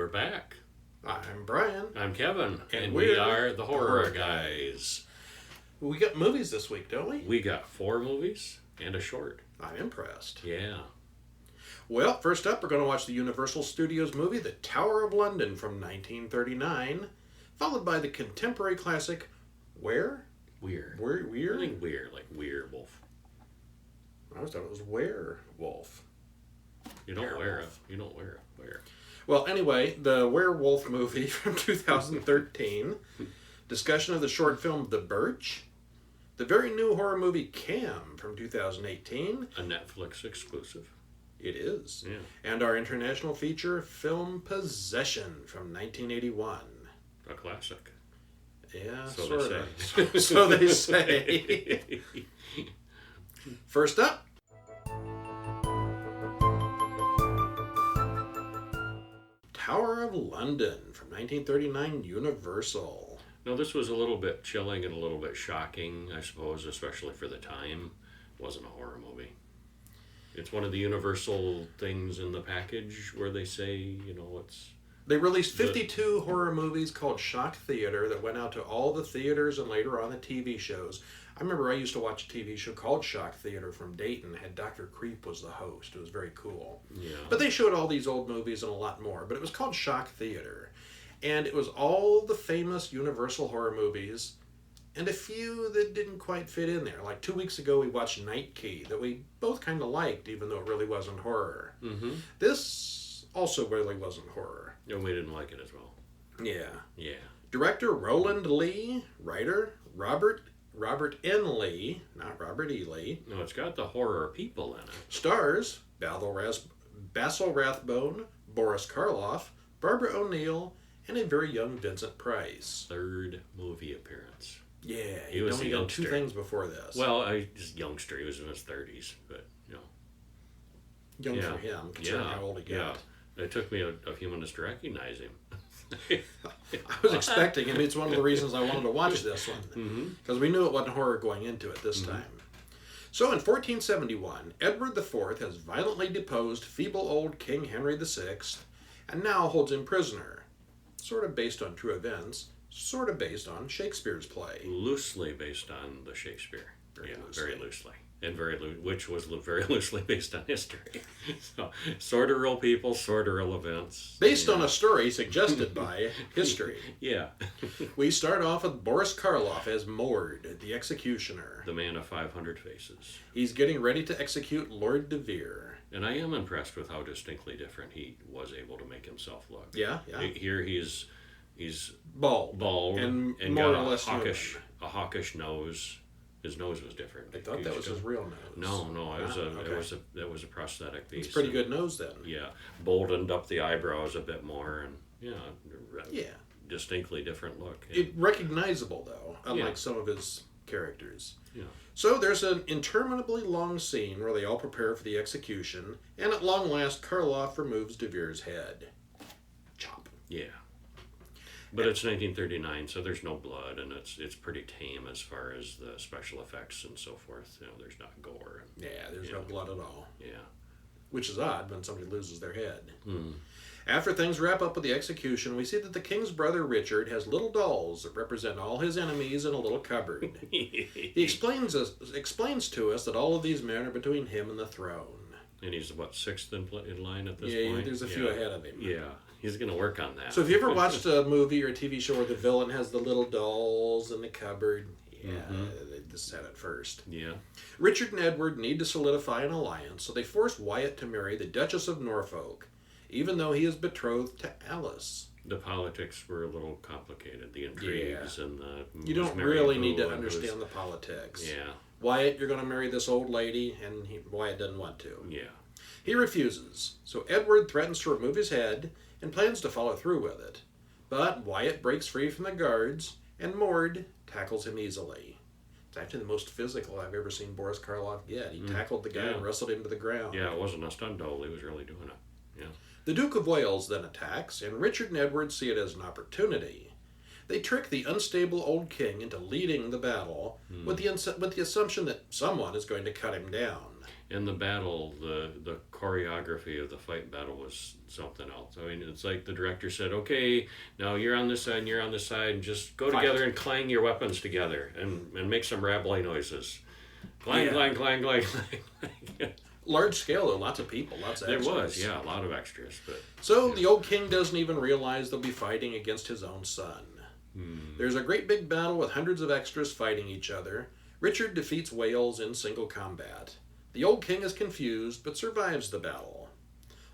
we're back. I'm Brian. I'm Kevin. And we we're are the Horror Guys. We got movies this week, don't we? We got 4 movies and a short. I'm impressed. Yeah. Well, first up, we're going to watch the Universal Studios movie, The Tower of London from 1939, followed by the contemporary classic, Where? Weird. Weird? I think weird, like werewolf. I always thought it was werewolf. You don't wear Werewolf. it. You don't wear it. Where? Well, anyway, the werewolf movie from 2013, discussion of the short film The Birch, the very new horror movie Cam from 2018. A Netflix exclusive. It is. Yeah. And our international feature film Possession from 1981. A classic. Yeah, So sort they of. say. So they say. First up, Tower of London from 1939 Universal. Now, this was a little bit chilling and a little bit shocking, I suppose, especially for the time. It wasn't a horror movie. It's one of the Universal things in the package where they say, you know, it's... They released 52 horror movies called Shock Theater that went out to all the theaters and later on the TV shows. I remember I used to watch a TV show called Shock Theater from Dayton. Had Dr. Creep was the host. It was very cool. Yeah. But they showed all these old movies and a lot more. But it was called Shock Theater. And it was all the famous Universal horror movies and a few that didn't quite fit in there. Like 2 weeks ago we watched Night Key that we both kind of liked even though it really wasn't horror. Mm-hmm. This also really wasn't horror. No, we didn't like it as well. Yeah. Yeah. Director Roland Lee. Writer Robert N. Lee. Not Robert E. Lee. No, it's got the horror people in it. Stars Basil Rathbone, Boris Karloff, Barbara O'Neill, and a very young Vincent Price. 3rd movie appearance. Yeah, He was a only done youngster. 2 things before this. Well, just youngster. He was in his 30s, but, you know. Young yeah. for him, considering how old he got. Yeah. It took me a few minutes to recognize him. I was expecting him. It's one of the reasons I wanted to watch this one. Because we knew it wasn't horror going into it this time. So in 1471, Edward IV has violently deposed feeble old King Henry VI and now holds him prisoner. Sort of based on true events, sort of based on Shakespeare's play. Loosely based on the Shakespeare. Very Very loosely. And which was very loosely based on history. So, sort of real people, sort of real events. Based on a story suggested by history. Yeah. We start off with Boris Karloff as Mord, the executioner. The man of 500 faces. He's getting ready to execute Lord de Vere. And I am impressed with how distinctly different he was able to make himself look. Yeah. Here he's Bald and more got or less a hawkish nose. His nose was different. I thought that was his real nose. No, it was okay. that was a prosthetic piece. It's a pretty good nose then. Yeah, boldened up the eyebrows a bit more, and distinctly different look. Yeah. Recognizable though, unlike some of his characters. Yeah. So there's an interminably long scene where they all prepare for the execution, and at long last, Karloff removes de Vere's head. Chop. Yeah. But it's 1939, so there's no blood, and it's pretty tame as far as the special effects and so forth. You know, there's not gore. Yeah, there's no blood at all. Yeah. Which is odd when somebody loses their head. Hmm. After things wrap up with the execution, we see that the king's brother Richard has little dolls that represent all his enemies in a little cupboard. He explains to us that all of these men are between him and the throne. And he's, what, 6th in line at this Yeah, point? there's a few ahead of him. Yeah, he's going to work on that. So have you ever watched a movie or a TV show where the villain has the little dolls in the cupboard? Yeah, they just said it first. Yeah. Richard and Edward need to solidify an alliance, so they force Wyatt to marry the Duchess of Norfolk, even though he is betrothed to Alice. The politics were a little complicated. The intrigues and the... You don't really need to understand the politics. Yeah. Wyatt, you're going to marry this old lady, and Wyatt doesn't want to. Yeah. He refuses, so Edward threatens to remove his head and plans to follow through with it. But Wyatt breaks free from the guards, and Mord tackles him easily. It's actually the most physical I've ever seen Boris Karloff get. He tackled the guy and wrestled him to the ground. Yeah, it wasn't a stunt double. He was really doing it. Yeah. The Duke of Wales then attacks, and Richard and Edward see it as an opportunity. They trick the unstable old king into leading the battle with the assumption that someone is going to cut him down. And the battle, the choreography of the fight battle was something else. I mean, it's like the director said, okay, now you're on this side and you're on this side, and just go Fight. together and clang your weapons together and make some rattling noises. Clang, clang, clang, clang, clang. Large scale, though, lots of people, lots of extras. There was, yeah, a lot of extras. But So the old king doesn't even realize they'll be fighting against his own son. There's a great big battle with hundreds of extras fighting each other. Richard defeats Wales in single combat. The old king is confused, but survives the battle.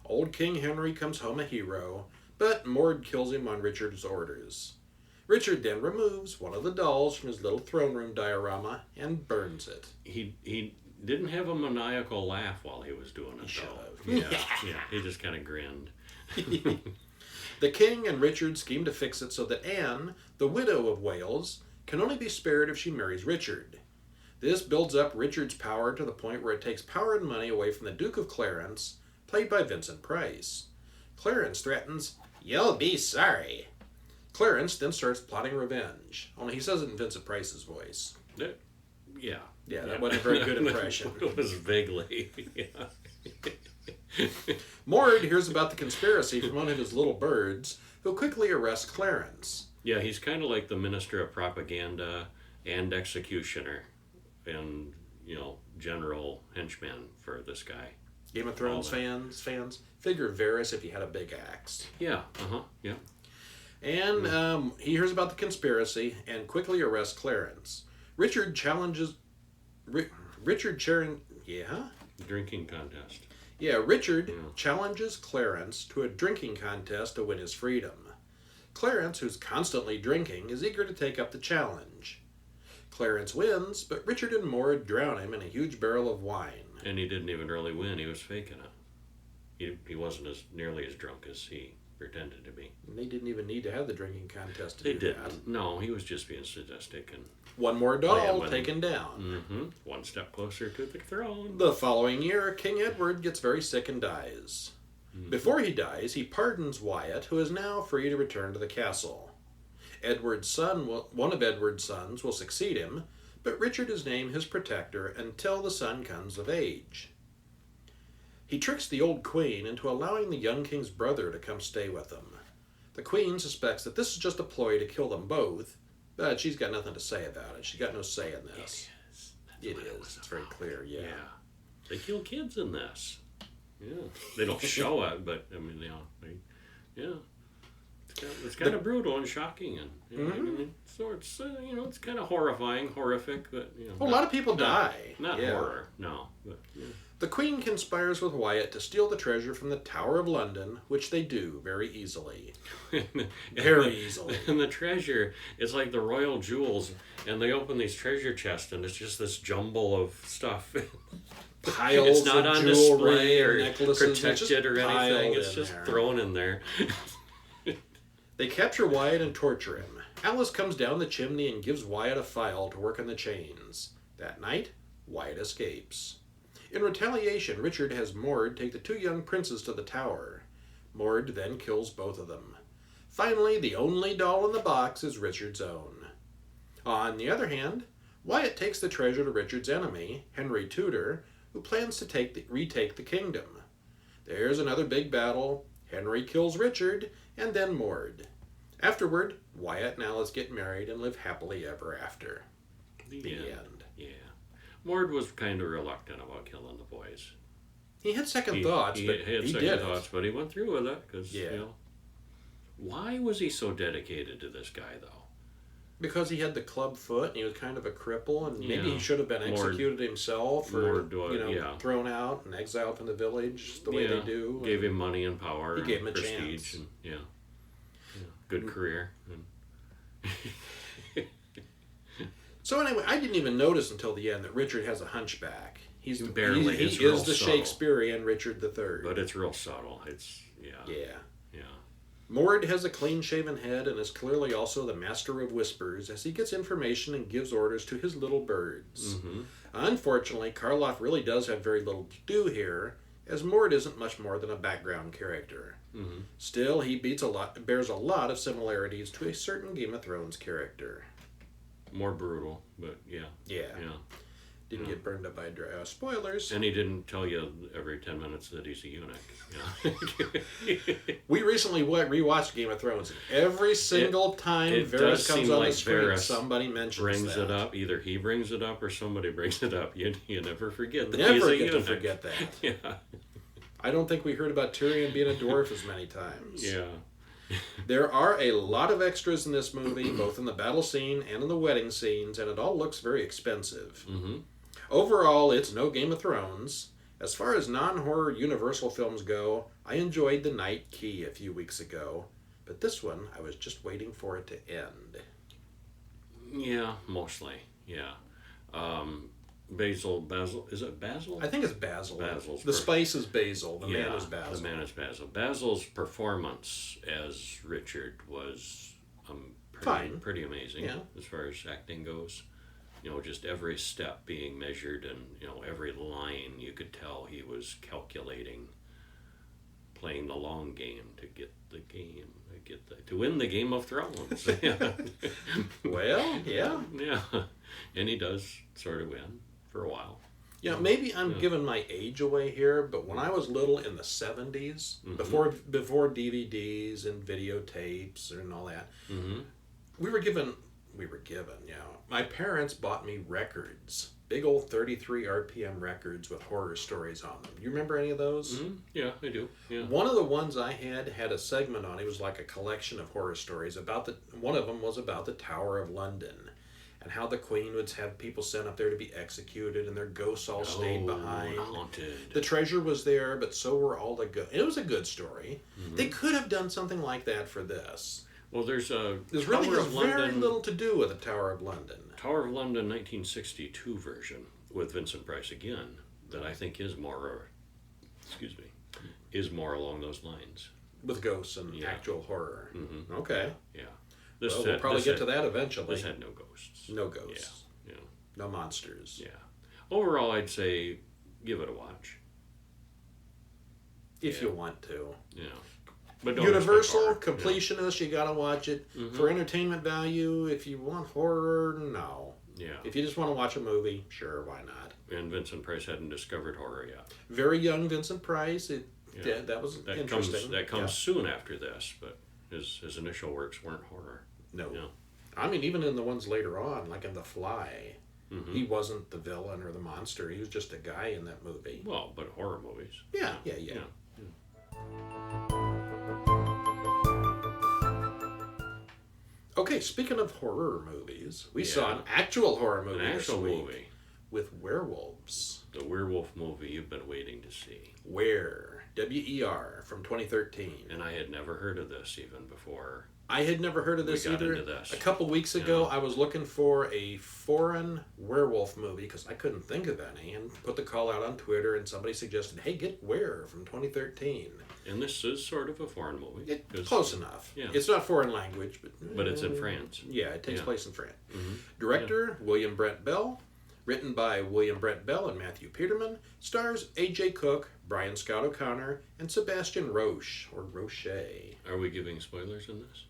Old King Henry comes home a hero, but Mord kills him on Richard's orders. Richard then removes one of the dolls from his little throne room diorama and burns it. He didn't have a maniacal laugh while he was doing it, though. Yeah, he just kind of grinned. The king and Richard scheme to fix it so that Anne, the widow of Wales, can only be spared if she marries Richard. This builds up Richard's power to the point where it takes power and money away from the Duke of Clarence, played by Vincent Price. Clarence threatens, "You'll be sorry." Clarence then starts plotting revenge, only he says it in Vincent Price's voice. Yeah, that wasn't a very good impression. It was vaguely, yeah. Mord hears about the conspiracy from one of his little birds, who quickly arrests Clarence. Yeah, he's kind of like the minister of propaganda and executioner and, general henchman for this guy. Game of Thrones fans, figure Varys if he had a big axe. Yeah, yeah. And he hears about the conspiracy and quickly arrests Clarence. Richard challenges... Drinking contest. Yeah, Richard challenges Clarence to a drinking contest to win his freedom. Clarence, who's constantly drinking, is eager to take up the challenge. Clarence wins, but Richard and Mord drown him in a huge barrel of wine. And he didn't even really win. He was faking it. He wasn't nearly as drunk as he pretended to be. And they didn't even need to have the drinking contest to do that. Didn't. No, he was just being sadistic. And one more doll taken down. One step closer to the throne. The following year, King Edward gets very sick and dies. Before he dies, he pardons Wyatt, who is now free to return to the castle. One of Edward's sons will succeed him, but Richard is named his protector until the son comes of age. He tricks the old queen into allowing the young king's brother to come stay with them. The queen suspects that this is just a ploy to kill them both, but she's got nothing to say about it. She's got no say in this. It is. It's very clear, yeah. They kill kids in this. Yeah. They don't show it, but, I mean, It's kind of brutal and shocking, and so it's it's kind of horrific, but a lot of people die. Not horror, no. But, The Queen conspires with Wyatt to steal the treasure from the Tower of London, which they do very easily. Very easily. And the treasure is like the royal jewels, and they open these treasure chests, and it's just this jumble of stuff. Piles it's not of on jewelry, display or necklaces, protected or anything. It's just there. thrown in there. They capture Wyatt and torture him. Alice comes down the chimney and gives Wyatt a file to work on the chains. That night, Wyatt escapes. In retaliation, Richard has Mord take the two young princes to the tower. Mord then kills both of them. Finally, the only doll in the box is Richard's own. On the other hand, Wyatt takes the treasure to Richard's enemy, Henry Tudor, who plans to retake the kingdom. There's another big battle. Henry kills Richard, and then Mord. Afterward, Wyatt and Alice get married and live happily ever after. The end. Yeah. Mord was kind of reluctant about killing the boys. He had second thoughts, but he did it. But he went through with it, because, why was he so dedicated to this guy, though? Because he had the club foot, and he was kind of a cripple, and maybe he should have been executed himself, or thrown out and exiled from the village the way they do. Gave him money and power. He and gave him a prestige, chance. And, good career. So anyway, I didn't even notice until the end that Richard has a hunchback. He is the Shakespearean Richard III. But it's real subtle. It's Yeah. Mord has a clean-shaven head and is clearly also the master of whispers as he gets information and gives orders to his little birds. Unfortunately, Karloff really does have very little to do here, as Mord isn't much more than a background character. Still, he bears a lot of similarities to a certain Game of Thrones character. More brutal, but yeah. Didn't get burned up by spoilers. And he didn't tell you every 10 minutes that he's a eunuch. We recently rewatched Game of Thrones. Every single time Varys comes on the screen, somebody mentions brings that. it up. Either he brings it up or somebody brings it up. You never forget that Never he's a get eunuch. to forget that. Yeah. I don't think we heard about Tyrion being a dwarf as many times. Yeah. There are a lot of extras in this movie, both in the battle scene and in the wedding scenes, and it all looks very expensive. Mm-hmm. Overall, it's no Game of Thrones. As far as non-horror Universal films go, I enjoyed The Night Key a few weeks ago, but this one, I was just waiting for it to end. Yeah, mostly. Yeah. Basil, is it Basil? I think it's Basil. Basil's the spice is basil. The man is The Basil. man is Basil. Basil's performance as Richard was Fine. pretty amazing, Yeah. as far as acting goes. Just every step being measured, and every line you could tell he was calculating, playing the long game to get the game, to win the Game of Thrones. Well, yeah. Yeah, and he does sort of win for a while. Yeah, maybe I'm giving my age away here, but when I was little in the 70s, before DVDs and videotapes and all that, we were given, my parents bought me records, big old 33 RPM records with horror stories on them. You remember any of those? Mm-hmm. Yeah, I do. Yeah. One of the ones I had a segment on. It was like a collection of horror stories one of them was about the Tower of London, and how the Queen would have people sent up there to be executed, and their ghosts all stayed behind. Haunted. The treasure was there, but so were all the good. It was a good story. They could have done something like that for this. Well, there's really very little to do with the Tower of London. Tower of London 1962 version with Vincent Price again that I think is more along those lines. With ghosts and actual horror. Mm-hmm. Okay. Yeah. We'll probably get to that eventually. This had no ghosts. No ghosts. Yeah. No monsters. Yeah. Overall, I'd say give it a watch. If you want to. Yeah. But don't Universal completionist, you gotta watch it. For entertainment value, if you want horror, no. Yeah. If you just want to watch a movie, sure, why not? And Vincent Price hadn't discovered horror yet. Very young Vincent Price. That was interesting. That comes soon after this, but his initial works weren't horror. No. I mean, even in the ones later on, like in The Fly, he wasn't the villain or the monster. He was just a guy in that movie. Well, but horror movies. Yeah. Okay, speaking of horror movies, we saw an actual horror movie this week with werewolves. The werewolf movie you've been waiting to see. Where? W-E-R, from 2013. And I had never heard of this even before. I had never heard of this either. Into this. A couple weeks ago, I was looking for a foreign werewolf movie because I couldn't think of any, and put the call out on Twitter, and somebody suggested, hey, get Where from 2013. And this is sort of a foreign movie. Close enough. Yeah. It's not foreign language, but it's in France. Yeah, it takes place in France. Director, William Brent Bell. Written by William Brent Bell and Matthew Peterman. Stars A.J. Cook, Brian Scott O'Connor, and Sebastian Roche, or Roche. Are we giving spoilers in this?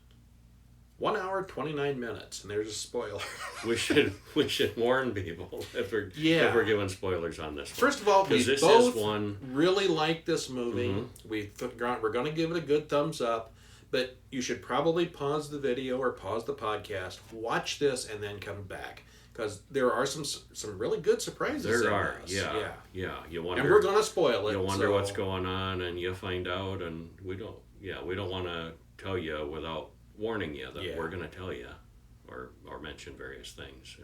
1 hour, 29 minutes, and there's a spoiler. we should warn people if we're giving spoilers on this one. First of all, we this both is one really like this movie. We're going to give it a good thumbs up, but you should probably pause the video or pause the podcast, watch this, and then come back. Because there are some really good surprises. There are, this. yeah. You wonder, and we're going to spoil it. You wonder what's going on, and you find out, and we don't want to tell you without warning you that we're going to tell you, or mention various things.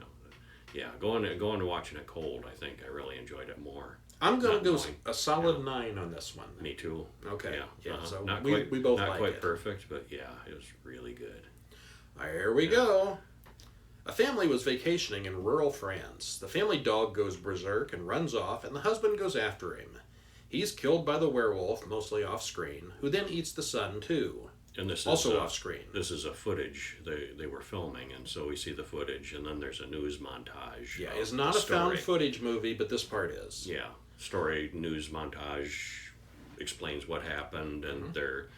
Going and watching it cold, I think I really enjoyed it more. I'm going to go a solid 9 on this one. Me too. Okay. Yeah. So not we both not like quite it. Perfect, but it was really good. There we go. A family was vacationing in rural France. The family dog goes berserk and runs off, and the husband goes after him. He's killed by the werewolf, mostly off-screen, who then eats the son, too. And this also is off-screen. This is a footage they were filming, and so we see the footage, and then there's a news montage. Yeah, it's not a found footage movie, but this part is. Yeah, story, news montage explains what happened, and they're,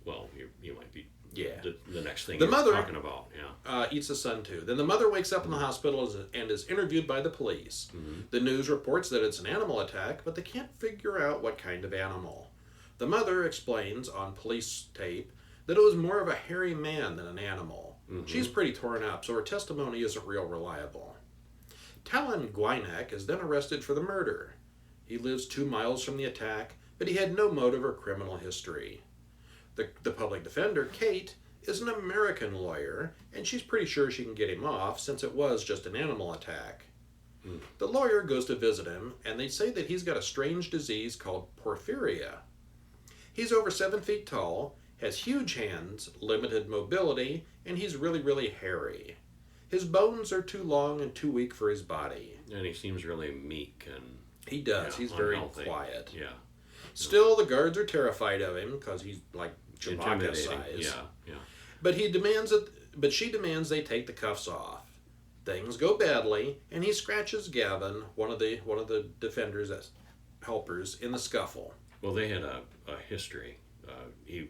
well, you might be Yeah. The next thing The you're mother talking about. Yeah. Eats the son too. Then the mother wakes up in the hospital and is interviewed by the police. The news reports that it's an animal attack, but they can't figure out what kind of animal. The mother explains on police tape that it was more of a hairy man than an animal. She's pretty torn up, so her testimony isn't real reliable. Talon Gwynek is then arrested for the murder. He lives 2 miles from the attack, but he had no motive or criminal history. The public defender, Kate, is an American lawyer, and she's pretty sure she can get him off since it was just an animal attack. The lawyer goes to visit him, and they say that he's got a strange disease called porphyria. He's over 7 feet tall, has huge hands, limited mobility, and he's really, really hairy. His bones are too long and too weak for his body. And he seems really meek and He does. Yeah, he's very unhealthy. quiet. Yeah. Still, the guards are terrified of him because he's like Chewbacca Intimidating. size. Yeah. But she demands they take the cuffs off. Things go badly, and he scratches Gavin, one of the defenders, helpers, in the scuffle. Well, they had a history. He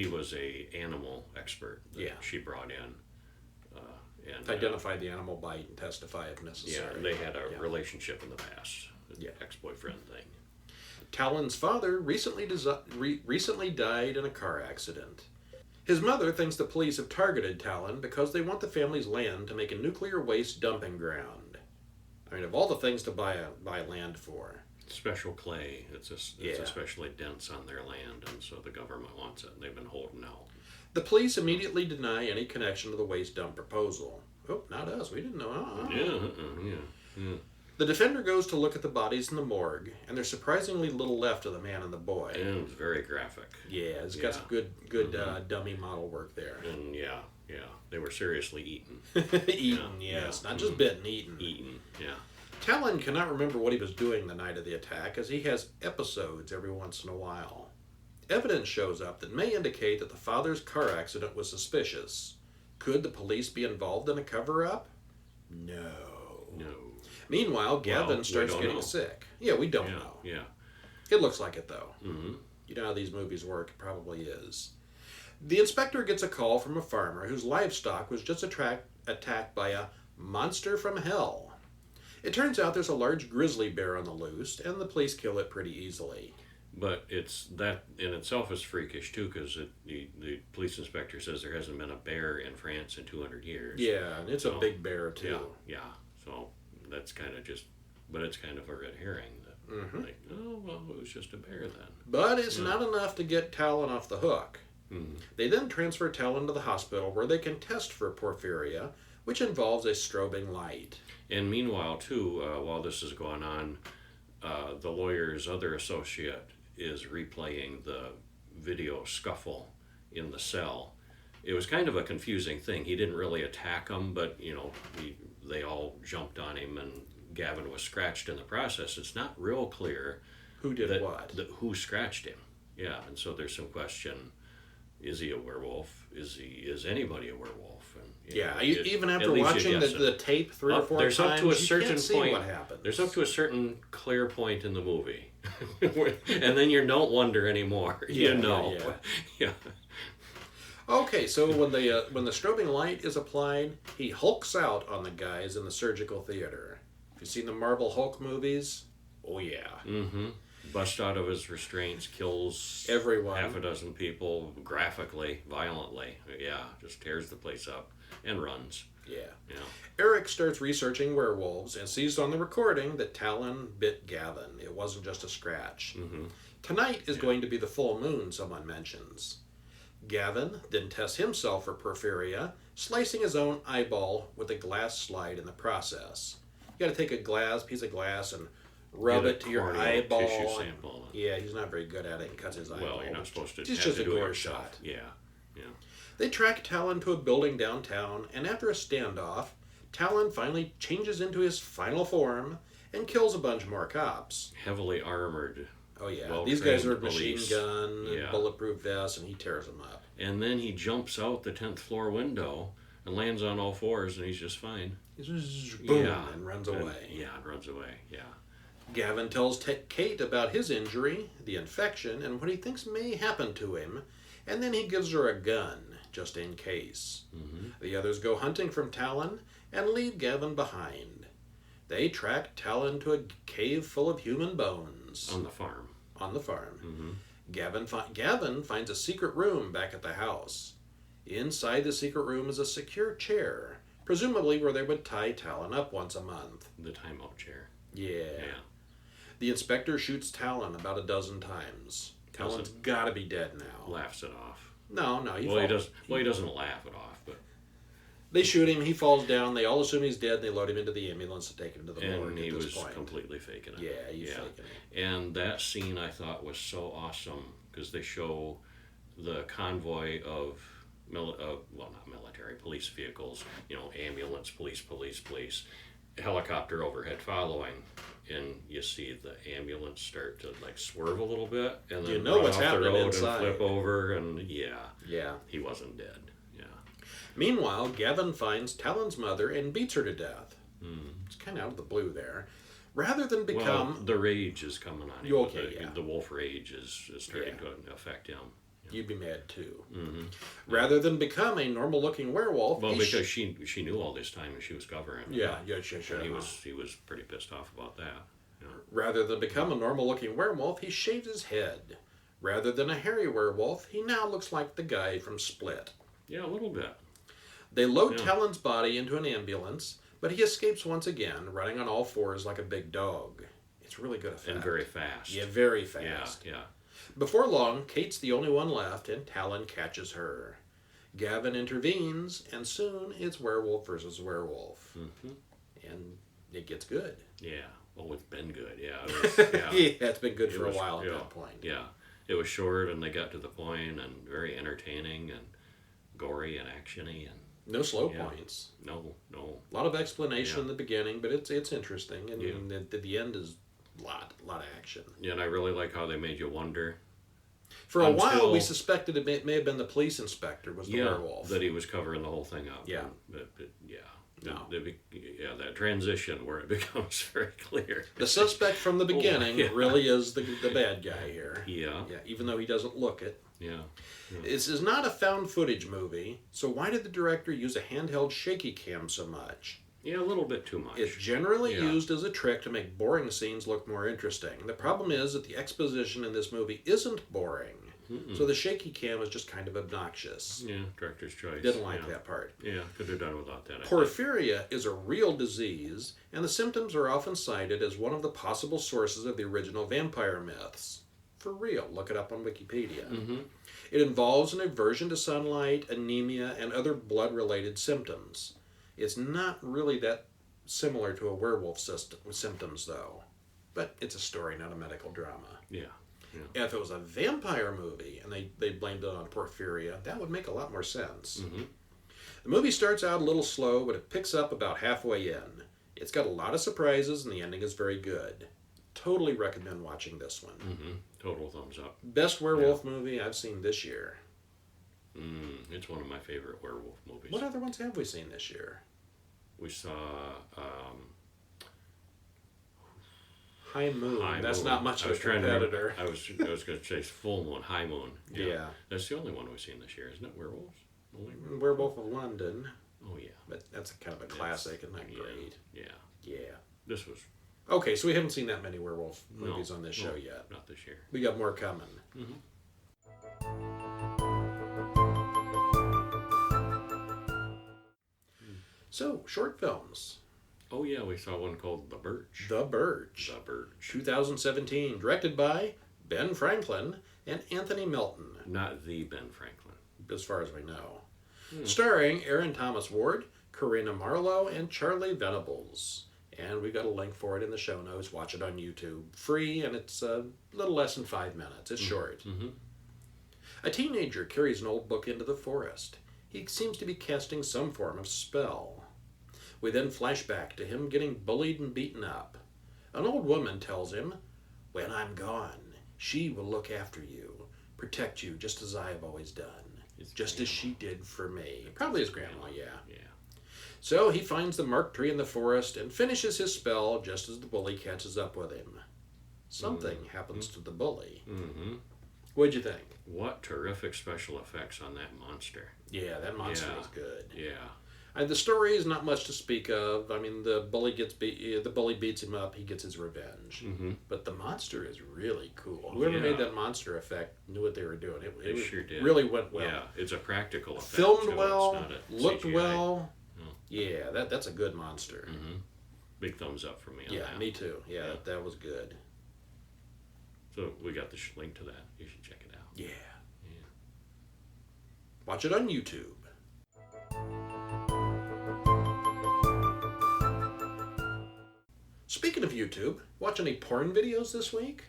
was a animal expert that she brought in. And Identify the animal bite and testify if necessary. Yeah, they had a relationship in the past. Ex-boyfriend thing. Talon's father recently died in a car accident. His mother thinks the police have targeted Talon because they want the family's land to make a nuclear waste dumping ground. I mean, of all the things to buy land for. Special clay. It's especially dense on their land, and so the government wants it, and they've been holding out. The police immediately deny any connection to the waste dump proposal. Oh, not us. We didn't know. Yeah. The defender goes to look at the bodies in the morgue, and there's surprisingly little left of the man and the boy. And it was very graphic. Yeah, it's got some good dummy model work there. And yeah, they were seriously eaten. Eaten, yes. Not just bitten, eaten. Eaten, yeah. Talon cannot remember what he was doing the night of the attack, as he has episodes every once in a while. Evidence shows up that may indicate that the father's car accident was suspicious. Could the police be involved in a cover-up? No. Meanwhile, Gavin starts getting sick. Yeah, we don't know. Yeah. It looks like it, though. Mm-hmm. You know how these movies work. It probably is. The inspector gets a call from a farmer whose livestock was just attacked by a monster from hell. It turns out there's a large grizzly bear on the loose, and the police kill it pretty easily. But that in itself is freakish too, because the police inspector says there hasn't been a bear in France in 200 years. Yeah, and it's a big bear too. Yeah. So that's kind of but it's kind of a red herring. That, like, oh well, it was just a bear then. But it's not enough to get Talon off the hook. They then transfer Talon to the hospital where they can test for porphyria, which involves a strobing light. And meanwhile, too, while this is going on, the lawyer's other associate is replaying the video scuffle in the cell. It was kind of a confusing thing. He didn't really attack them, but they all jumped on him, and Gavin was scratched in the process. It's not real clear who did what, who scratched him. Yeah, and so there's some question: is he a werewolf? Is anybody a werewolf? And even after watching the tape 3 or 4 there's times, up to a certain you can't see point, what happens. There's up to a certain clear point in the movie, and then you don't wonder anymore. Yeah. Okay, so when the strobing light is applied, he hulks out on the guys in the surgical theater. Have you seen the Marvel Hulk movies? Oh yeah. Mm-hmm. Busts out of his restraints, kills everyone, half a dozen people graphically, violently. Yeah, just tears the place up and runs. Yeah. Yeah. Eric starts researching werewolves and sees on the recording that Talon bit Gavin. It wasn't just a scratch. Mm-hmm. Tonight is going to be the full moon, someone mentions. Gavin then tests himself for porphyria, slicing his own eyeball with a glass slide in the process. You got to take a piece of glass and rub it to your eyeball. Tissue sample. Yeah, he's not very good at it and cuts his eyeball. Well, you're not supposed to. It's just a gore shot. Yeah. They track Talon to a building downtown, and after a standoff, Talon finally changes into his final form and kills a bunch more cops. Heavily armored. Oh yeah, these guys are police. Machine gun, and bulletproof vests, and he tears them up. And then he jumps out the 10th floor window and lands on all fours, and he's just fine. Boom, and runs away. And runs away, yeah. Gavin tells Kate about his injury, the infection, and what he thinks may happen to him, and then he gives her a gun, just in case. The others go hunting from Talon and leave Gavin behind. They track Talon to a cave full of human bones. On the farm. On the farm. Gavin finds a secret room back at the house. Inside the secret room is a secure chair, presumably where they would tie Talon up once a month. The timeout chair. Yeah. The inspector shoots Talon about a dozen times. Talon's got to be dead now. Laughs it off. No, he doesn't laugh it off, but they shoot him. He falls down. They all assume he's dead. They load him into the ambulance and take him to the morgue. And he was completely faking it. Yeah, he's faking it. And that scene I thought was so awesome because they show the convoy of not military, police vehicles, ambulance, police, helicopter overhead following, and you see the ambulance start to swerve a little bit, and then run what's off the happening road inside. and flip over, and he wasn't dead. Meanwhile, Gavin finds Talon's mother and beats her to death. It's kind of out of the blue there. Rather than become... the rage is coming on him. The wolf rage is starting to affect him. You'd be mad too. Rather than become a normal-looking werewolf... Well, because she knew all this time and she was covering him. Yeah. And he was pretty pissed off about that. Rather than become a normal-looking werewolf, he shaved his head. Rather than a hairy werewolf, he now looks like the guy from Split. Yeah, a little bit. They load Talon's body into an ambulance, but he escapes once again, running on all fours like a big dog. It's really good effect. And very fast. Yeah, very fast. Yeah. Before long, Kate's the only one left, and Talon catches her. Gavin intervenes, and soon it's werewolf versus werewolf. And it gets good. Yeah. Oh, it's been good. Yeah. It's been good for a while at that point. Yeah. It was short, and they got to the point, and very entertaining, and gory and actiony, and no slow points. No. A lot of explanation in the beginning, but it's interesting, and the end is a lot of action. Yeah, and I really like how they made you wonder. For a while, we suspected it may have been the police inspector was the werewolf. That he was covering the whole thing up. Yeah. But that transition where it becomes very clear. The suspect from the beginning really is the bad guy here. Yeah. Even though he doesn't look it. Yeah. This is not a found footage movie, so why did the director use a handheld shaky cam so much? Yeah, a little bit too much. It's generally used as a trick to make boring scenes look more interesting. The problem is that the exposition in this movie isn't boring, so the shaky cam is just kind of obnoxious. Yeah, director's choice. Didn't like that part. Yeah, could have done without that. Porphyria is a real disease, and the symptoms are often cited as one of the possible sources of the original vampire myths. For real, look it up on Wikipedia. It involves an aversion to sunlight, anemia, and other blood-related symptoms. It's not really that similar to a werewolf symptoms, though. But it's a story, not a medical drama. Yeah. If it was a vampire movie and they blamed it on porphyria, that would make a lot more sense. The movie starts out a little slow, but it picks up about halfway in. It's got a lot of surprises, and the ending is very good. Totally recommend watching this one. Total thumbs up. Best werewolf movie I've seen this year. It's one of my favorite werewolf movies. What other ones have we seen this year? We saw High Moon. That's Moon. not much of a competitor. I was going to say Full Moon, High Moon. Yeah. That's the only one we've seen this year, isn't it? Werewolves? Werewolf of London. Oh, yeah. But that's kind of a classic and not great. Yeah. This was... Okay, so we haven't seen that many werewolf movies on this show yet. Not this year. We got more coming. So, short films. Oh, yeah, we saw one called The Birch. The Birch. 2017, directed by Ben Franklin and Anthony Milton. Not the Ben Franklin. As far as we know. Starring Aaron Thomas Ward, Karina Marlowe, and Charlie Venables. And we've got a link for it in the show notes. Watch it on YouTube. Free, and it's a little less than 5 minutes. It's short. A teenager carries an old book into the forest. He seems to be casting some form of spell. We then flash back to him getting bullied and beaten up. An old woman tells him, "When I'm gone, she will look after you, protect you just as I have always done, just as she did for me." Probably his grandma, yeah. So he finds the marked tree in the forest and finishes his spell just as the bully catches up with him. Something happens to the bully. What'd you think? What terrific special effects on that monster. Yeah, that monster Yeah. was good. Yeah. The story is not much to speak of. I mean, the bully beats him up. He gets his revenge. Mm-hmm. But the monster is really cool. Whoever made that monster effect knew what they were doing. They sure did. Really went well. Yeah, it's a practical effect. Filmed too. well, It's not a looked CGI. well. Oh. Yeah, that's a good monster. Mm-hmm. Big thumbs up for me on Yeah, that. me too. Yeah, Yeah. that was good. So we got the link to that. You should check it out. Yeah. Yeah. Watch it on YouTube. Speaking of YouTube, watch any porn videos this week?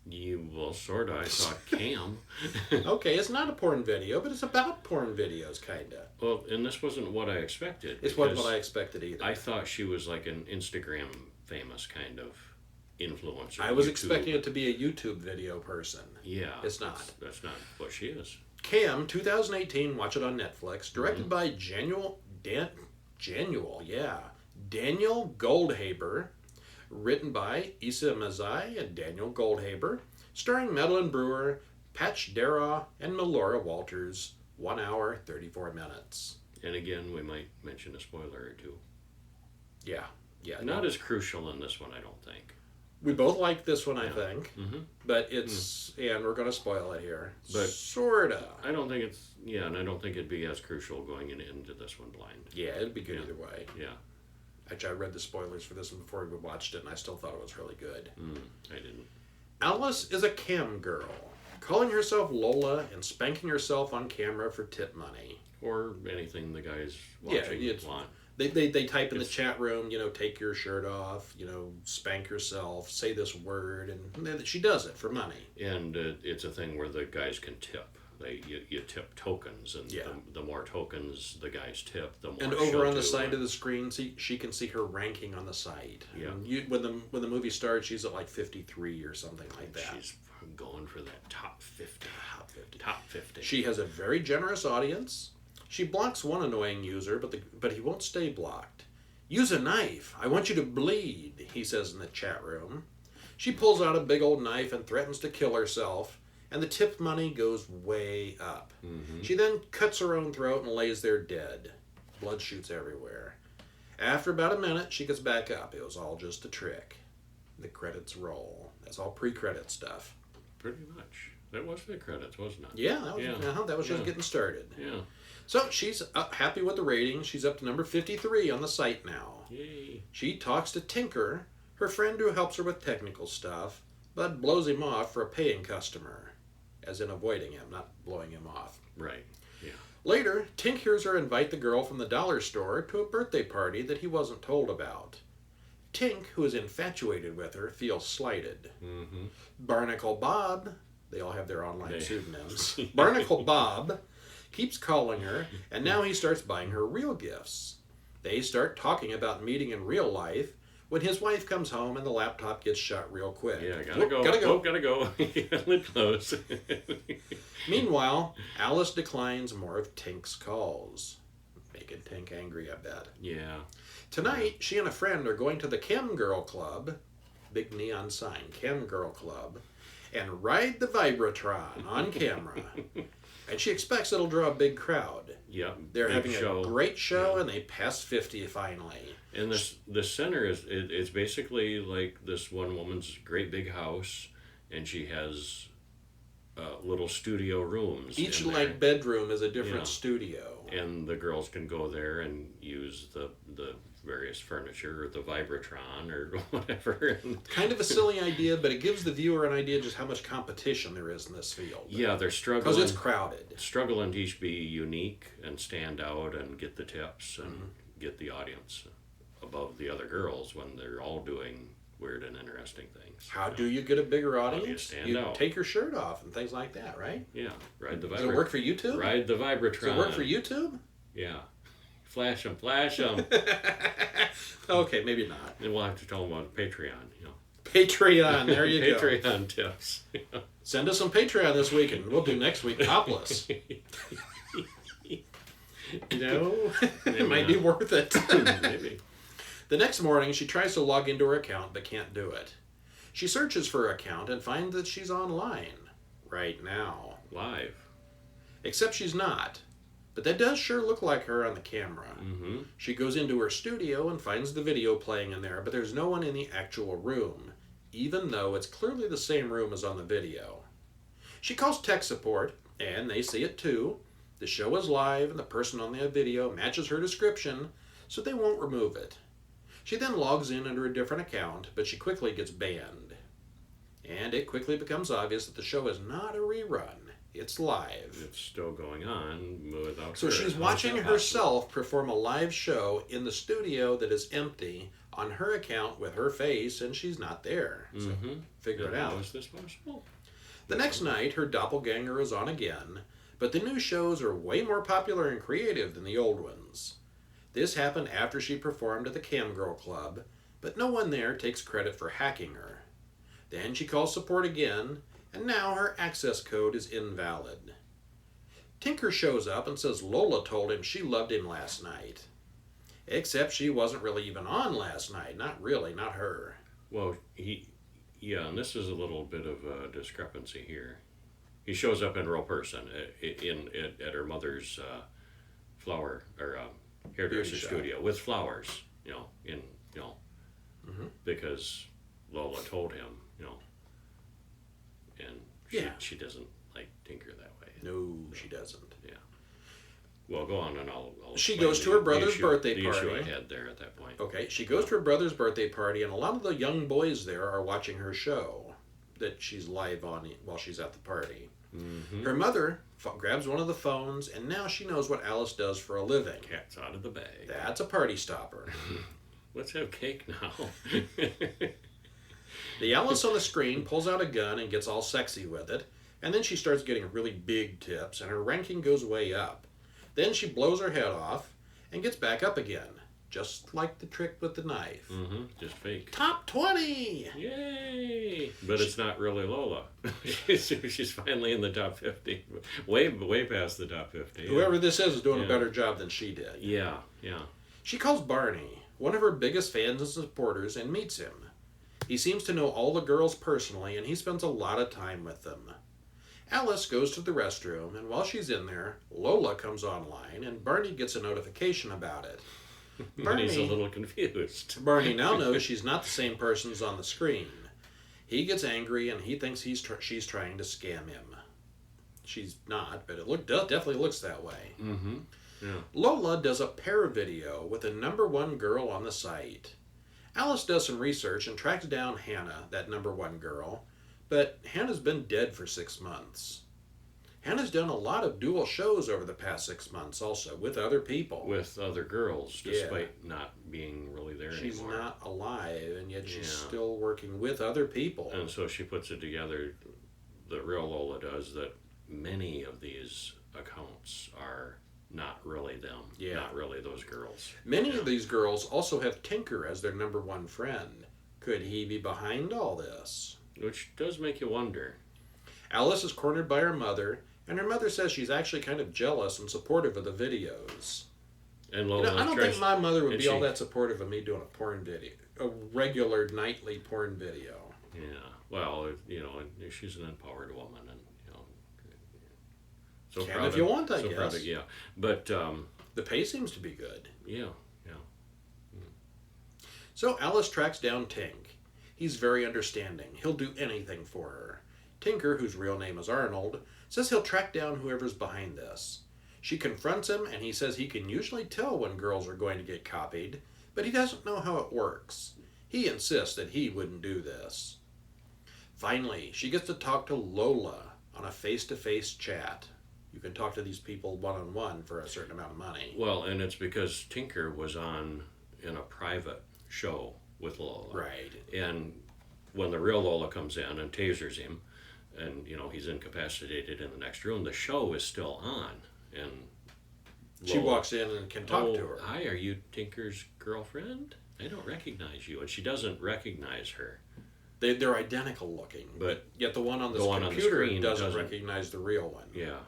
Well, sorta. I saw Cam. Okay, it's not a porn video, but it's about porn videos, kinda. Well, and this wasn't what I expected. It's what because I expected either. I thought she was like an Instagram famous kind of influencer. I was YouTube. expecting it to be a YouTube video person. Yeah. It's not. That's not what she is. Cam, 2018, watch it on Netflix. Directed by Daniel Goldhaber. Written by Issa Mazai and Daniel Goldhaber. Starring Madeline Brewer, Patch Darragh, and Melora Walters. 1 hour, 34 minutes. And again, we might mention a spoiler or two. Yeah. Not as crucial in this one, I don't think. We both like this one, I think. Mm-hmm. But it's... And we're going to spoil it here. But sorta. I don't think it's... Yeah, and I don't think it'd be as crucial going into this one blind. Yeah, it'd be good either way. Yeah. Actually, I read the spoilers for this one before we watched it, and I still thought it was really good. I didn't. Alice is a cam girl, calling herself Lola and spanking herself on camera for tip money. Or anything the guys watching want. They type in the chat room, take your shirt off, spank yourself, say this word, and she does it for money. And it's a thing where the guys can tip. You tip tokens, and the more tokens the guys tip, the more. And over on the side of the screen, she can see her ranking on the site. Yeah. And when the movie starts, she's at like 53 or something like that. She's going for that top 50. Top 50. She has a very generous audience. She blocks one annoying user, but he won't stay blocked. Use a knife. I want you to bleed, he says in the chat room. She pulls out a big old knife and threatens to kill herself. And the tip money goes way up. Mm-hmm. She then cuts her own throat and lays there dead. Blood shoots everywhere. After about a minute, she gets back up. It was all just a trick. The credits roll. That's all pre-credit stuff. Pretty much. That was the credits, wasn't it? Yeah, that was just getting started. Yeah. So she's happy with the rating. She's up to number 53 on the site now. Yay. She talks to Tinker, her friend who helps her with technical stuff, but blows him off for a paying customer. As in avoiding him, not blowing him off. Right, yeah. Later, Tink hears her invite the girl from the dollar store to a birthday party that he wasn't told about. Tink, who is infatuated with her, feels slighted. Mm-hmm. Barnacle Bob, they all have their online pseudonyms. Barnacle Bob keeps calling her, and now he starts buying her real gifts. They start talking about meeting in real life, when his wife comes home and the laptop gets shut real quick. Yeah, gotta go. Gotta go. Lid close. Meanwhile, Alice declines more of Tink's calls. Making Tink angry, I bet. Yeah. Tonight, she and a friend are going to the Cam Girl Club, big neon sign, Cam Girl Club, and ride the Vibratron on camera. And she expects it'll draw a big crowd. Yeah. They're having a great show, and they pass 50 finally. And the center it's basically like this one woman's great big house, and she has little studio rooms. Each bedroom is a different studio. And the girls can go there and use the various furniture or the Vibratron or whatever. Kind of a silly idea, but it gives the viewer an idea just how much competition there is in this field. Yeah, they're struggling. Because it's crowded. Struggling to each be unique and stand out and get the tips and get the audience above the other girls when they're all doing weird and interesting things. How do you get a bigger audience? You stand out. Take your shirt off and things like that, right? Yeah, ride the Vibratron. Does it work for YouTube? Ride the Vibratron. Does it work for YouTube? Yeah. Flash them. Okay, maybe not. And we'll have to tell them about Patreon, Patreon, there you go. Patreon tips. Send us some Patreon this week, and we'll do next week topless. It might be worth it. Maybe. The next morning, she tries to log into her account, but can't do it. She searches for her account and finds that she's online. right now. Live. Except she's not. But that does sure look like her on the camera. Mm-hmm. She goes into her studio and finds the video playing in there, but there's no one in the actual room, even though it's clearly the same room as on the video. She calls tech support, and they see it too. The show is live, and the person on the video matches her description, so they won't remove it. She then logs in under a different account, but she quickly gets banned. And it quickly becomes obvious that the show is not a rerun. It's live. It's still going on without So her. she's watching herself perform a live show in the studio that is empty on her account with her face, and she's not there. So figure it out. How is this possible? The next night, her doppelganger is on again, but the new shows are way more popular and creative than the old ones. This happened after she performed at the Camgirl Club, but no one there takes credit for hacking her. Then she calls support again, and now her access code is invalid. Tinker shows up and says Lola told him she loved him last night. Except she wasn't really even on last night. Not really, not her. Well, and this is a little bit of a discrepancy here. He shows up in real person at her mother's flower or hairdresser studio with flowers, because Lola told him, and she doesn't like Tinker that way. No, she doesn't. Yeah. Well, go on, and I'll she goes to her brother's birthday party. The issue I had there at that point. Okay, she goes to her brother's birthday party, and a lot of the young boys there are watching her show that she's live on while she's at the party. Mm-hmm. Her mother grabs one of the phones, and now she knows what Alice does for a living. Cat's out of the bag. That's a party stopper. Let's have cake now. The Alice on the screen pulls out a gun and gets all sexy with it, and then she starts getting really big tips, and her ranking goes way up. Then she blows her head off and gets back up again, just like the trick with the knife. Mm-hmm. Just fake. Top 20! Yay! But it's not really Lola. She's finally in the top 50. Way past the top 50. Whoever this is doing a better job than she did. Yeah. She calls Barney, one of her biggest fans and supporters, and meets him. He seems to know all the girls personally, and he spends a lot of time with them. Alice goes to the restroom, and while she's in there, Lola comes online, and Barney gets a notification about it. Barney's a little confused. Barney now knows she's not the same person as on the screen. He gets angry, and he thinks she's trying to scam him. She's not, but it definitely looks that way. Mm-hmm. Yeah. Lola does a pair video with the #1 girl on the site. Alice does some research and tracks down Hannah, that #1 girl, but Hannah's been dead for 6 months. Hannah's done a lot of dual shows over the past 6 months also, with other people. With other girls, despite not being really there she's anymore. She's not alive, and yet she's still working with other people. And so she puts it together, the real Lola does, that many of these accounts are not really them. Yeah. Not really those girls. Many of these girls also have Tinker as their #1 friend. Could he be behind all this? Which does make you wonder. Alice is cornered by her mother, and her mother says she's actually kind of jealous and supportive of the videos. And Lola I don't think my mother would be all that supportive of me doing a porn video, a regular nightly porn video. Yeah, well, she's an empowered woman, and so can if you want, I guess. Proud of, but the pay seems to be good. Yeah. So Alice tracks down Tink. He's very understanding. He'll do anything for her. Tinker, whose real name is Arnold, says he'll track down whoever's behind this. She confronts him, and he says he can usually tell when girls are going to get copied, but he doesn't know how it works. He insists that he wouldn't do this. Finally, she gets to talk to Lola on a face-to-face chat. You can talk to these people one-on-one for a certain amount of money. Well, and it's because Tinker was in a private show with Lola. Right. And when the real Lola comes in and tasers him, and he's incapacitated in the next room, the show is still on, and she walks in and can talk to her. Hi, are you Tinker's girlfriend? I don't recognize you. And she doesn't recognize her. They're identical looking, but yet the one on the computer doesn't recognize the real one. Yeah.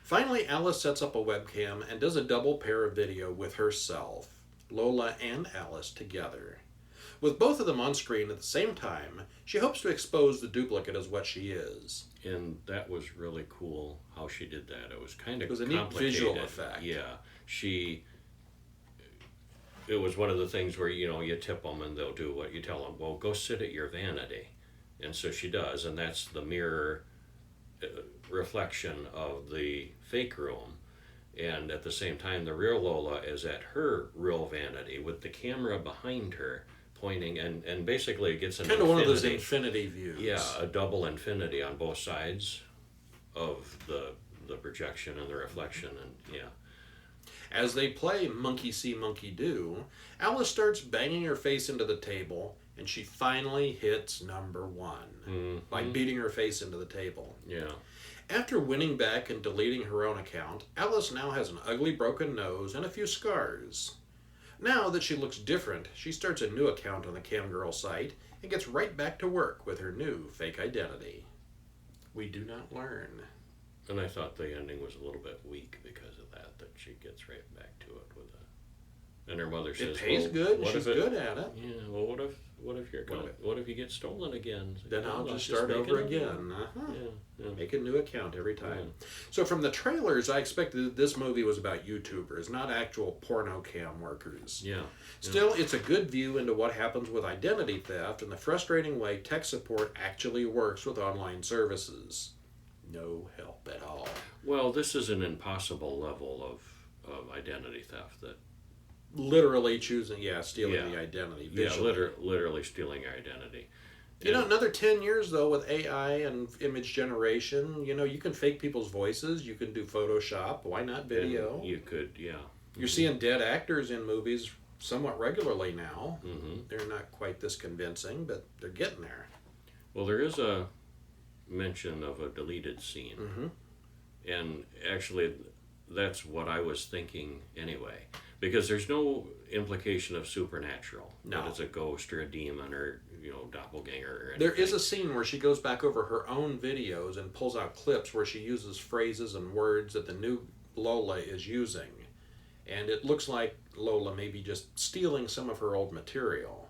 Finally, Alice sets up a webcam and does a double pair of video with herself, Lola and Alice together. With both of them on screen at the same time, she hopes to expose the duplicate as what she is. And that was really cool how she did that. It was kind of It was a neat visual effect. Yeah. It was one of the things where, you tip them and they'll do what you tell them. Well, go sit at your vanity. And so she does, and that's the mirror reflection of the fake room. And at the same time, the real Lola is at her real vanity with the camera behind her pointing, and basically it gets an kind of one of those infinity views. Yeah, a double infinity on both sides of the projection and the reflection, and yeah. As they play Monkey See, Monkey Do, Alice starts banging her face into the table, and she finally hits number one by beating her face into the table. Yeah. After winning back and deleting her own account, Alice now has an ugly broken nose and a few scars. Now that she looks different, she starts a new account on the Camgirl site and gets right back to work with her new fake identity. We do not learn. And I thought the ending was a little bit weak because of that she gets right back to it with and her mother says, it pays good, she's good at it. Yeah, well, what if you get stolen again? Then I'll just start over again. Yeah. Make a new account every time. Yeah. So from the trailers, I expected this movie was about YouTubers, not actual porno cam workers. Yeah. Still, it's a good view into what happens with identity theft and the frustrating way tech support actually works with online services. No help at all. Well, this is an impossible level of identity theft that literally stealing the identity. Visually. Yeah, literally stealing your identity. Another 10 years, though, with AI and image generation, you can fake people's voices. You can do Photoshop. Why not video? And you could, yeah. You're seeing dead actors in movies somewhat regularly now. Mm-hmm. They're not quite this convincing, but they're getting there. Well, there is a mention of a deleted scene. Mm-hmm. And actually, that's what I was thinking anyway. Because there's no implication of supernatural. No. That it's a ghost or a demon or, doppelganger or anything. There is a scene where she goes back over her own videos and pulls out clips where she uses phrases and words that the new Lola is using. And it looks like Lola may be just stealing some of her old material.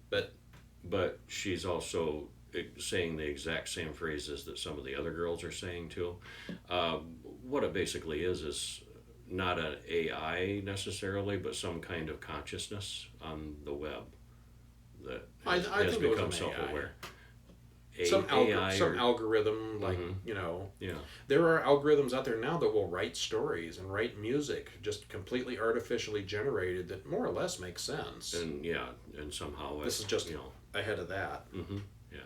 But she's also saying the exact same phrases that some of the other girls are saying too. What it basically is not an AI necessarily, but some kind of consciousness on the web that has become self-aware. Some algorithm, like, Yeah. There are algorithms out there now that will write stories and write music, just completely artificially generated, that more or less makes sense. And somehow this is just ahead of that. Mm-hmm. Yeah.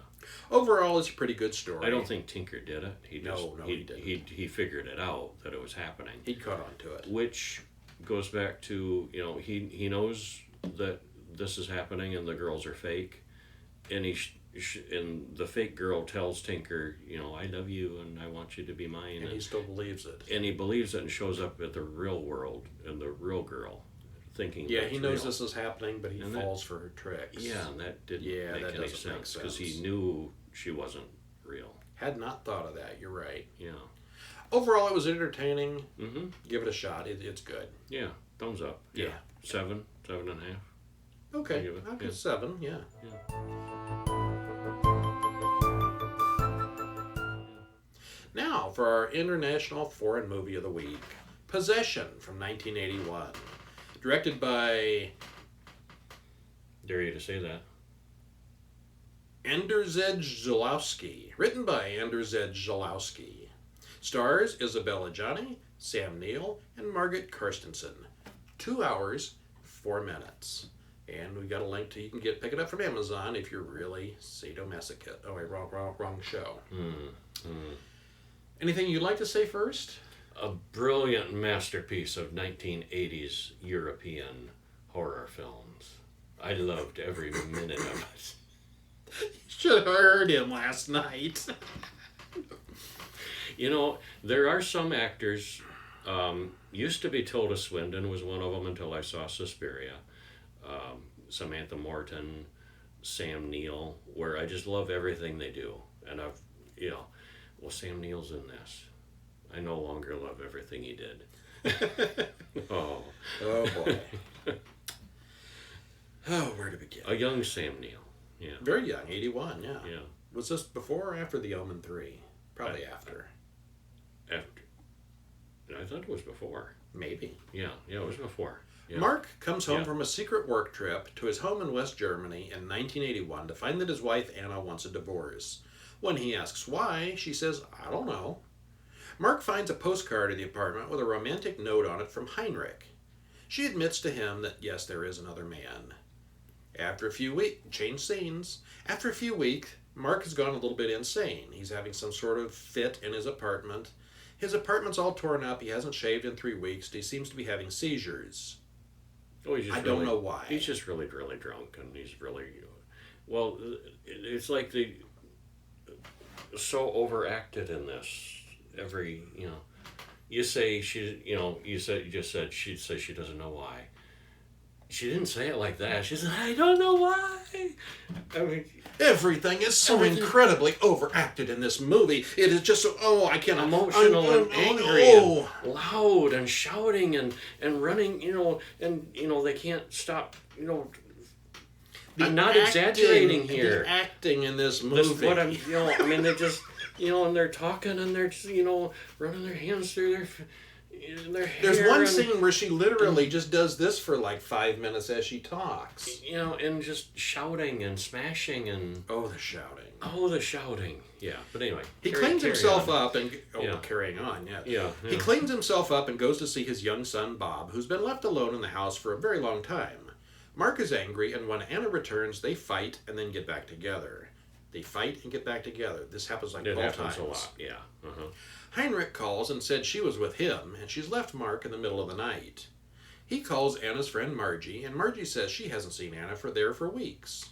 Overall, it's a pretty good story. I don't think Tinker did it. He didn't. He figured it out that it was happening. He caught on to it. Which goes back to, he knows that this is happening and the girls are fake, and and the fake girl tells Tinker, I love you and I want you to be mine. And he still believes it. And he believes it and shows up at the real world and the real girl thinking he knows this is happening, but he falls for her tricks. Yeah, and that didn't make any sense because he knew she wasn't real. Had not thought of that. You're right. Yeah. Overall, it was entertaining. Mm-hmm. Give it a shot. It's good. Yeah, thumbs up. Yeah. 7.5. Okay, I'll give 7. Yeah. Now for our International Foreign Movie of the Week, Possession from 1981. Directed by... Dare you to say that. Andrzej Zulawski. Written by Andrzej Zulawski. Stars Isabella Gianni, Sam Neill, and Margaret Carstensen. 2 hours, 4 minutes. And we got a link to you can pick it up from Amazon if you're really sadomasochist. Oh wait, wrong show. Anything you'd like to say first? A brilliant masterpiece of 1980s European horror films. I loved every minute of it. You should have heard him last night. There are some actors. Used to be Tilda Swinton was one of them until I saw Suspiria. Samantha Morton, Sam Neill, where I just love everything they do. And Sam Neill's in this. I no longer love everything he did. Oh boy. Oh, where to begin? A young Sam Neill. Yeah. Very young, 81, yeah. Yeah. Was this before or after The Omen 3? Probably after. After. I thought it was before. Maybe. Yeah, it was before. Yeah. Mark comes home from a secret work trip to his home in West Germany in 1981 to find that his wife Anna wants a divorce. When he asks why, she says, I don't know. Mark finds a postcard in the apartment with a romantic note on it from Heinrich. She admits to him that yes, there is another man. After a few weeks, change scenes. After a few weeks, Mark has gone a little bit insane. He's having some sort of fit in his apartment. His apartment's all torn up. He hasn't shaved in 3 weeks. He seems to be having seizures. Oh, I don't know why. He's just really, really drunk, and he's really, well, it's like they so overacted in this. Every, you say she, you just said she says she doesn't know why. She didn't say it like that. She said, I don't know why. I mean, everything is so incredibly overacted in this movie. It is just so, I can't. Emotional and angry and loud and shouting and running, and, they can't stop, I'm not exaggerating here. The acting in this movie. This, what I'm, they just, and they're talking and they're just, running their hands through their hair. There's one scene where she literally just does this for like 5 minutes as she talks. And just shouting and smashing and... Oh, the shouting. Yeah, but anyway. He cleans himself up and... carrying on, yeah. Yeah. He cleans himself up and goes to see his young son, Bob, who's been left alone in the house for a very long time. Mark is angry, and when Anna returns, they fight and then get back together. They fight and get back together. This happens like 12 times. It happens a lot, yeah. Uh-huh. Heinrich calls and said she was with him, and she's left Mark in the middle of the night. He calls Anna's friend Margie, and Margie says she hasn't seen Anna for weeks.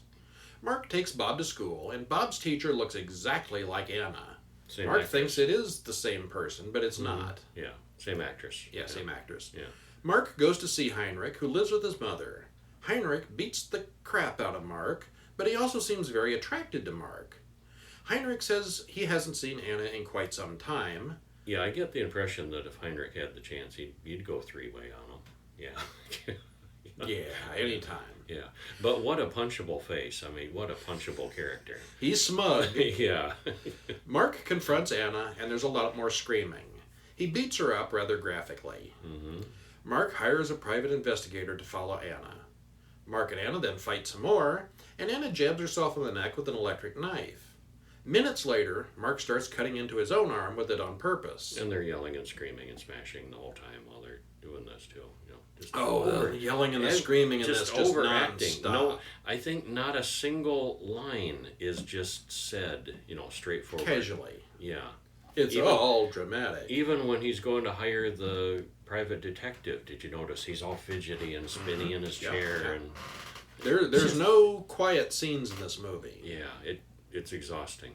Mark takes Bob to school, and Bob's teacher looks exactly like Anna. Mark thinks it is the same person, but it's not. Yeah, same actress. Yeah, same actress. Yeah. Mark goes to see Heinrich, who lives with his mother. Heinrich beats the crap out of Mark, but he also seems very attracted to Mark. Heinrich says he hasn't seen Anna in quite some time. Yeah, I get the impression that if Heinrich had the chance, he'd go three-way on him. Yeah. Yeah, anytime. Yeah, but what a punchable face. I mean, what a punchable character. He's smug. Yeah. Mark confronts Anna, and there's a lot more screaming. He beats her up rather graphically. Mm-hmm. Mark hires a private investigator to follow Anna. Mark and Anna then fight some more, and Anna jabs herself in the neck with an electric knife. Minutes later, Mark starts cutting into his own arm with it on purpose. And they're yelling and screaming and smashing the whole time while they're doing this too. The yelling and the screaming and just overacting. No, I think not a single line is just said, straightforward. Casually. Yeah. It's all dramatic. Even when he's going to hire the private detective, did you notice he's all fidgety and spinny in his chair? Yeah. And there's no quiet scenes in this movie. Yeah, it's exhausting.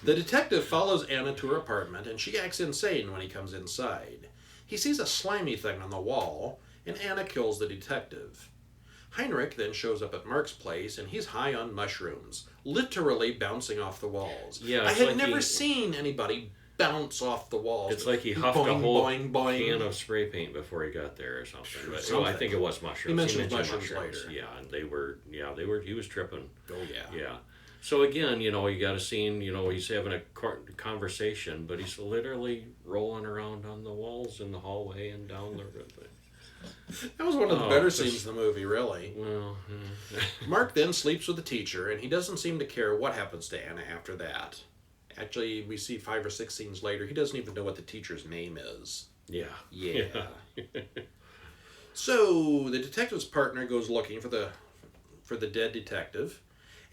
The detective follows Anna to her apartment, and she acts insane when he comes inside. He sees a slimy thing on the wall, and Anna kills the detective. Heinrich then shows up at Mark's place, and he's high on mushrooms, literally bouncing off the walls. Yeah, I had never seen anybody bounce off the walls. It's like he huffed a whole can of spray paint before he got there or something. But, I think it was mushrooms. He mentioned mushrooms later. Yeah, and they were, he was tripping. Oh, yeah. Yeah. So again, you got a scene, he's having a conversation, but he's literally rolling around on the walls in the hallway and down the river. That was one of the better scenes in the movie, really. Well, Mark then sleeps with the teacher, and he doesn't seem to care what happens to Anna after that. Actually, we see 5 or 6 scenes later, he doesn't even know what the teacher's name is. Yeah. Yeah. So, the detective's partner goes looking for the dead detective,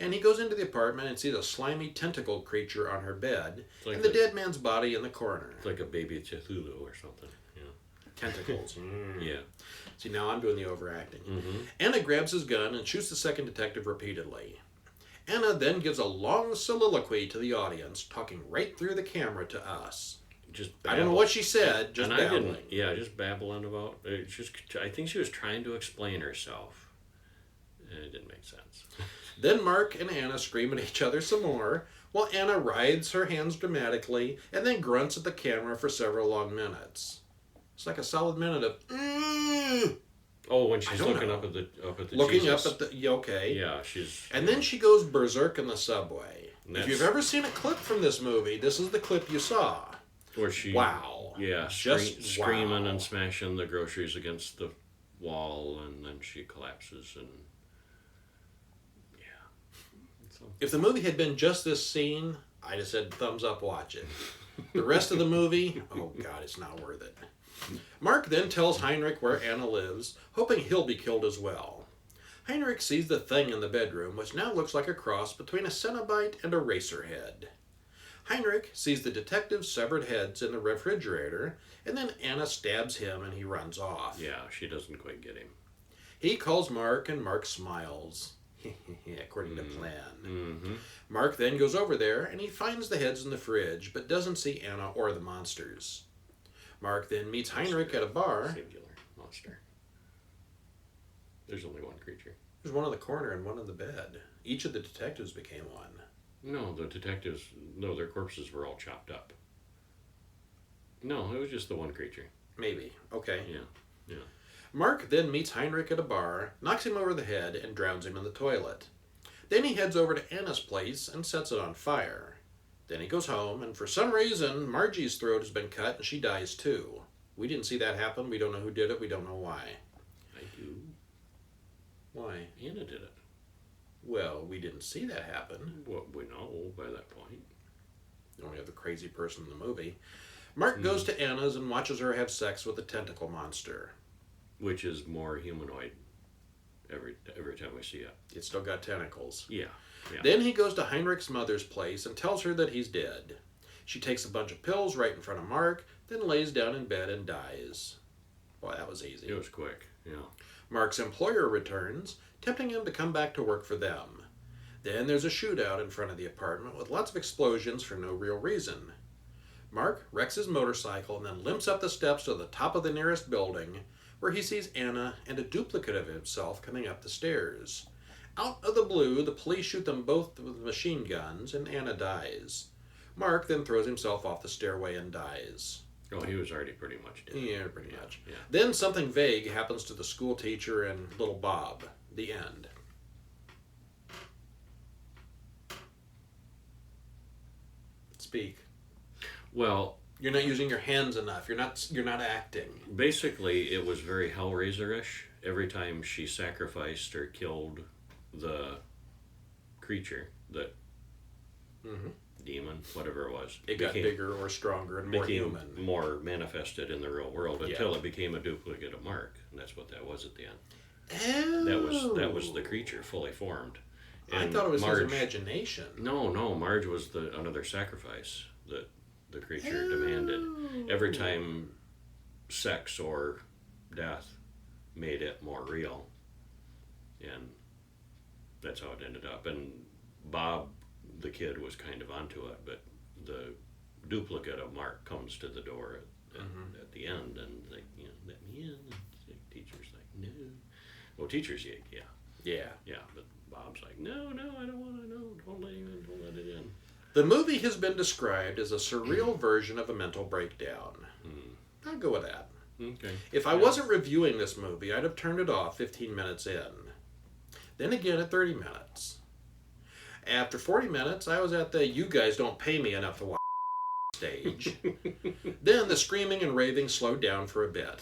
and he goes into the apartment and sees a slimy tentacle creature on her bed, and the dead man's body in the corner. It's like a baby Cthulhu or something. Yeah. Tentacles. Yeah. See, now I'm doing the overacting. Mm-hmm. Anna grabs his gun and shoots the second detective repeatedly. Anna then gives a long soliloquy to the audience, talking right through the camera to us. I don't know what she said, just babbling. Just babbling about it. I think she was trying to explain herself. And it didn't make sense. Then Mark and Anna scream at each other some more, while Anna writhes her hands dramatically and then grunts at the camera for several long minutes. It's like a solid minute of Oh, when she's don't looking know. up at the Looking Jesus. up at the... yeah, okay. Yeah, she's... And then she goes berserk in the subway. That's- If you've ever seen a clip from this movie, this is the clip you saw. Where she... Wow. Yeah, Just screaming wow. and smashing the groceries against the wall, and then she collapses, and... Yeah. So... If the movie had been just this scene, I'd have said thumbs up, watch it. The rest of the movie, oh God, it's not worth it. Mark then tells Heinrich where Anna lives, hoping he'll be killed as well. Heinrich sees the thing in the bedroom, which now looks like a cross between a Cenobite and a racer head. Heinrich sees the detective's severed heads in the refrigerator, and then Anna stabs him and he runs off. Yeah, she doesn't quite get him. He calls Mark and Mark smiles. According to plan. Mm-hmm. Mark then goes over there and he finds the heads in the fridge, but doesn't see Anna or the monsters. Mark then meets Heinrich at a bar. Singular monster. There's only one creature. There's one in the corner and one in the bed. Each of the detectives became one. No, the detectives... No, their corpses were all chopped up. No, it was just the one creature. Maybe. Okay. Yeah. Mark then meets Heinrich at a bar, knocks him over the head, and drowns him in the toilet. Then he heads over to Anna's place and sets it on fire. Then he goes home, and for some reason, Margie's throat has been cut and she dies too. We didn't see that happen. We don't know who did it. We don't know why. I do. Why? Anna did it. Well, we didn't see that happen. Well, we know by that point. You only have the crazy person in the movie. Mark goes to Anna's and watches her have sex with the tentacle monster. Which is more humanoid every time we see it. It's still got tentacles. Yeah. Then he goes to Heinrich's mother's place and tells her that he's dead. She takes a bunch of pills right in front of Mark, then lays down in bed and dies. Boy, that was easy. It was quick, yeah. Mark's employer returns, tempting him to come back to work for them. Then there's a shootout in front of the apartment with lots of explosions for no real reason. Mark wrecks his motorcycle and then limps up the steps to the top of the nearest building, where he sees Anna and a duplicate of himself coming up the stairs. Out of the blue, the police shoot them both with machine guns, and Anna dies. Mark then throws himself off the stairway and dies. Oh, he was already pretty much dead. Yeah, pretty much. Yeah. Then something vague happens to the school teacher and little Bob. The end. Speak. Well, You're not using your hands enough. You're not acting. basically, it was very Hellraiser-ish. Every time she sacrificed or killed the creature, the demon, whatever it was, It got bigger or stronger and more became human. more manifested in the real world until Yeah. it became a duplicate of Mark, and that's what that was at the end. Oh. That was the creature fully formed. I And thought it was Marge, his imagination. No, Marge was another sacrifice that the creature demanded. Every time sex or death made it more real, and that's how it ended up. And Bob, the kid, was kind of onto it, but the duplicate of Mark comes to the door at the end, and like, let me in. And the teacher's like, no. Well, teacher's yeah, but Bob's like, no, I don't want to know. Don't let him in. Don't let it in. The movie has been described as a surreal version of a mental breakdown. I'll go with that. Okay. If I wasn't reviewing this movie, I'd have turned it off 15 minutes in. Then again at 30 minutes. After 40 minutes, I was at the "you guys don't pay me enough to watch" stage. Then the screaming and raving slowed down for a bit.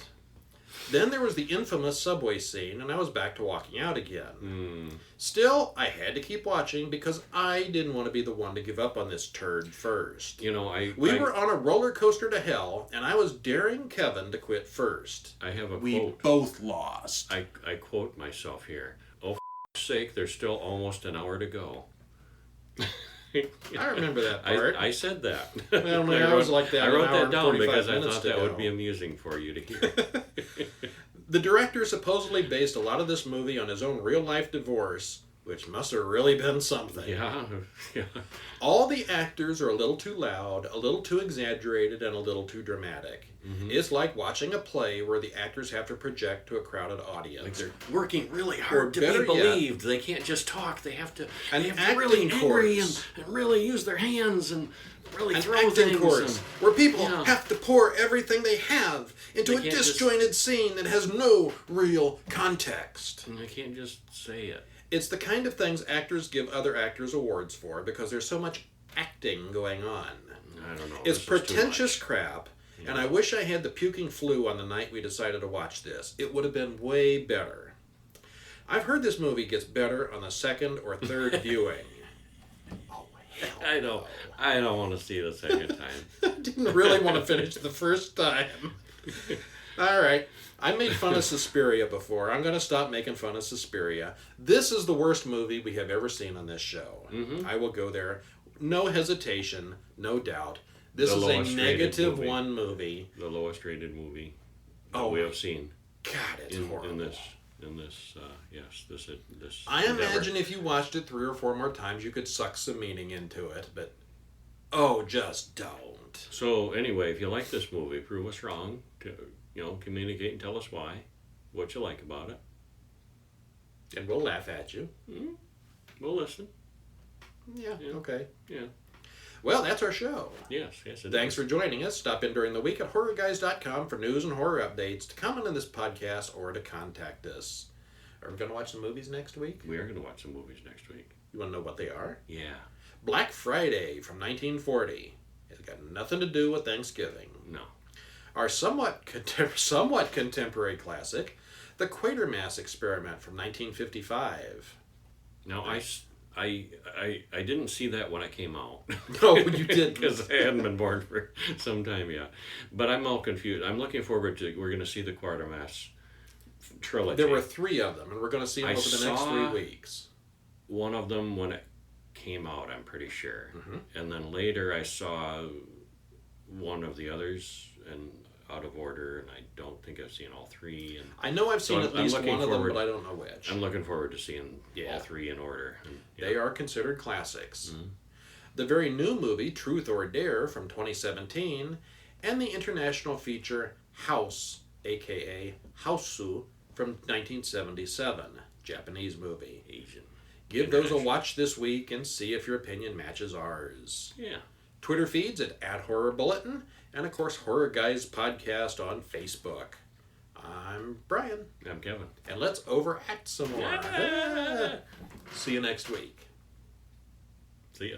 Then there was the infamous subway scene, and I was back to walking out again. Still, I had to keep watching because I didn't want to be the one to give up on this turd first. We were on a roller coaster to hell, and I was daring Kevin to quit first. I have a We quote. both lost. I quote myself here. Oh, for sake, there's still almost an hour to go. I remember that part. I said that. Well, I was like that. I wrote an hour that and down 45 because I minutes thought to that go. would be amusing for you to hear. The director supposedly based a lot of this movie on his own real-life divorce, which must have really been something. Yeah. Yeah. All the actors are a little too loud, a little too exaggerated, and a little too dramatic. Mm-hmm. It's like watching a play where the actors have to project to a crowded audience. Like they're working really hard to better be believed. They can't just talk. They have to, An they have to acting really angry course. and really use their hands and really An throw acting things. course And, where people yeah. have to pour everything they have into They a can't just- disjointed scene that has no real context. and they can't just say it. It's the kind of things actors give other actors awards for because there's so much acting going on. I don't know. It's this is too pretentious much. crap, Yeah. and I wish I had the puking flu on the night we decided to watch this. It would have been way better. I've heard this movie gets better on the second or third viewing. Oh, hell I don't want to see it a second time. I didn't really want to finish the first time. All right. I made fun of Suspiria before. I'm going to stop making fun of Suspiria. This is the worst movie we have ever seen on this show. Mm-hmm. I will go there. No hesitation, no doubt. This The is a lowest rated negative movie. one movie. The lowest rated movie that Oh, we have seen God, it's horrible. in this this. I endeavor. imagine if you watched it 3 or 4 more times, you could suck some meaning into it, but oh, just don't. So anyway, if you like this movie, prove us wrong. Communicate and tell us why, what you like about it. And we'll laugh at you. Mm-hmm. We'll listen. Yeah, Yeah. okay. Yeah. Well, that's our show. Yes. It Thanks is. for joining us. Stop in during the week at horrorguys.com for news and horror updates, to comment on this podcast, or to contact us. Are we going to watch some movies next week? We are going to watch some movies next week. You want to know what they are? Yeah. Black Friday from 1940. It's got nothing to do with Thanksgiving. No. Our somewhat contemporary classic, The Quatermass Experiment from 1955. No, I didn't see that when it came out. No, you didn't. Because I hadn't been born for some time yet. But I'm all confused. I'm looking forward to, we're going to see the Quatermass trilogy. There were 3 of them, and we're going to see them I over the next saw 3 weeks. one of them when it came out, I'm pretty sure. Mhm. And then later I saw one of the others and out of order, and I don't think I've seen all 3. And I know I've seen So at I'm least looking one of them, forward- but I don't know which. I'm looking forward to seeing Yeah. all 3 in order. And, yeah. They are considered classics. Mhm. The very new movie, Truth or Dare, from 2017, and the international feature House, aka Hausu, from 1977, Japanese movie. Asian. Give those a International. watch this week and see if your opinion matches ours. Yeah. Twitter feeds at @HorrorBulletin, and of course, Horror Guys Podcast on Facebook. I'm Brian, I'm Kevin. and let's overact some more. Yeah. See you next week. See ya.